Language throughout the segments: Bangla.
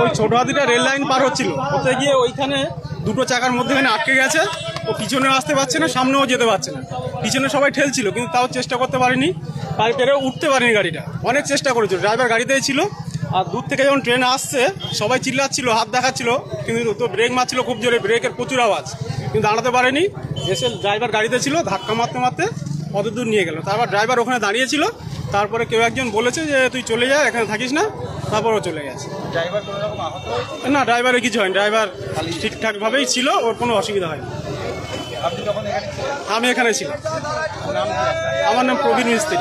ওই ছোট হাতিটা রেল লাইন পার হচ্ছিল, হতে গিয়ে ওইখানে দুটো চাকার মধ্যেখানে আটকে গেছে। ও পিছনে আসতে পারছে না, সামনেও যেতে পারছে না। পিছনে সবাই ঠেলছিল, কিন্তু তাও চেষ্টা করতে পারেনি, পার পেরে উঠতে পারেনি গাড়িটা। অনেক চেষ্টা করেছিল, ড্রাইভার গাড়িতেই ছিল। আর দূর থেকে যখন ট্রেন আসছে সবাই চিল্লাচ্ছিল, হাত দেখাচ্ছিল, কিন্তু তো ব্রেক মারছিল খুব জোরে, ব্রেকের প্রচুর আওয়াজ, কিন্তু দাঁড়াতে পারেনি। এসে ড্রাইভার গাড়িতে ছিল, ধাক্কা মারতে মারতে কত দূর নিয়ে গেল। তারপর ড্রাইভার ওখানে দাঁড়িয়েছিল, তারপরে কেউ একজন বলেছে যে তুই চলে যা, এখানে থাকিস না, তারপরও চলে গেছে। ড্রাইভার কোনো রকম আহত হয়েছে? না, ড্রাইভারের কিছু হয়নি, ড্রাইভার ঠিকঠাকভাবেই ছিল, ওর কোনো অসুবিধা হয়নি। আপনি যখন এখানে ছিলেন? আমি এখানে ছিলাম। নাম কি আপনার? আমার নাম প্রবীণ মিস্ত্রি।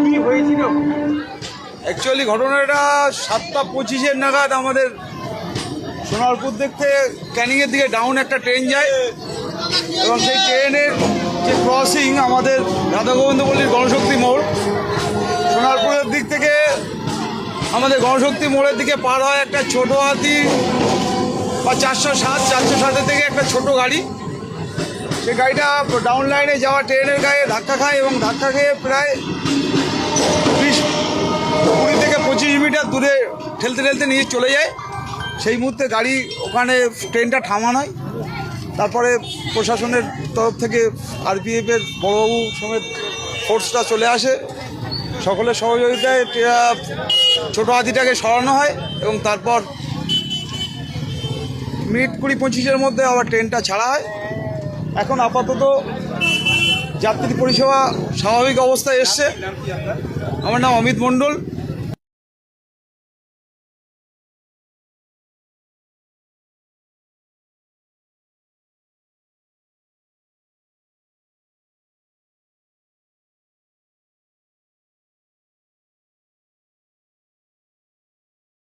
কি হয়েছিল? অ্যাকচুয়ালি ঘটনাটা 7:25 নাগাদ আমাদের সোনারপুর দিক থেকে ক্যানিংয়ের দিকে ডাউন একটা ট্রেন যায়, এবং সেই ট্রেনের যে ক্রসিং আমাদের রাধা গোবিন্দ পল্লীর গণশক্তি মোড়, সোনারপুরের দিক থেকে আমাদের গণশক্তি মোড়ের দিকে পার হয় একটা ছোট হাতি বা 407 থেকে একটা ছোট গাড়ি। সেই গাড়িটা ডাউন লাইনে যাওয়া ট্রেনের গায়ে ধাক্কা খায়, এবং ধাক্কা খেয়ে প্রায় 20 থেকে 25 মিটার দূরে ঠেলতে ঠেলতে নিয়ে চলে যায়। সেই মুহূর্তে গাড়ি ওখানে ট্রেনটা থামানো হয়। তারপরে প্রশাসনের তরফ থেকে আরপিএফের বড়বাবু সমেত ফোর্সটা চলে আসে, সকলের সহযোগিতায় ছোটো হাতিটাকে সরানো হয়, এবং তারপর মিনিট 20-25-এর মধ্যে আবার ট্রেনটা ছাড়া হয়। এখন আপাতত যাত্রী পরিষেবা স্বাভাবিক অবস্থায় এসছে। আমার নাম অমিত মণ্ডল।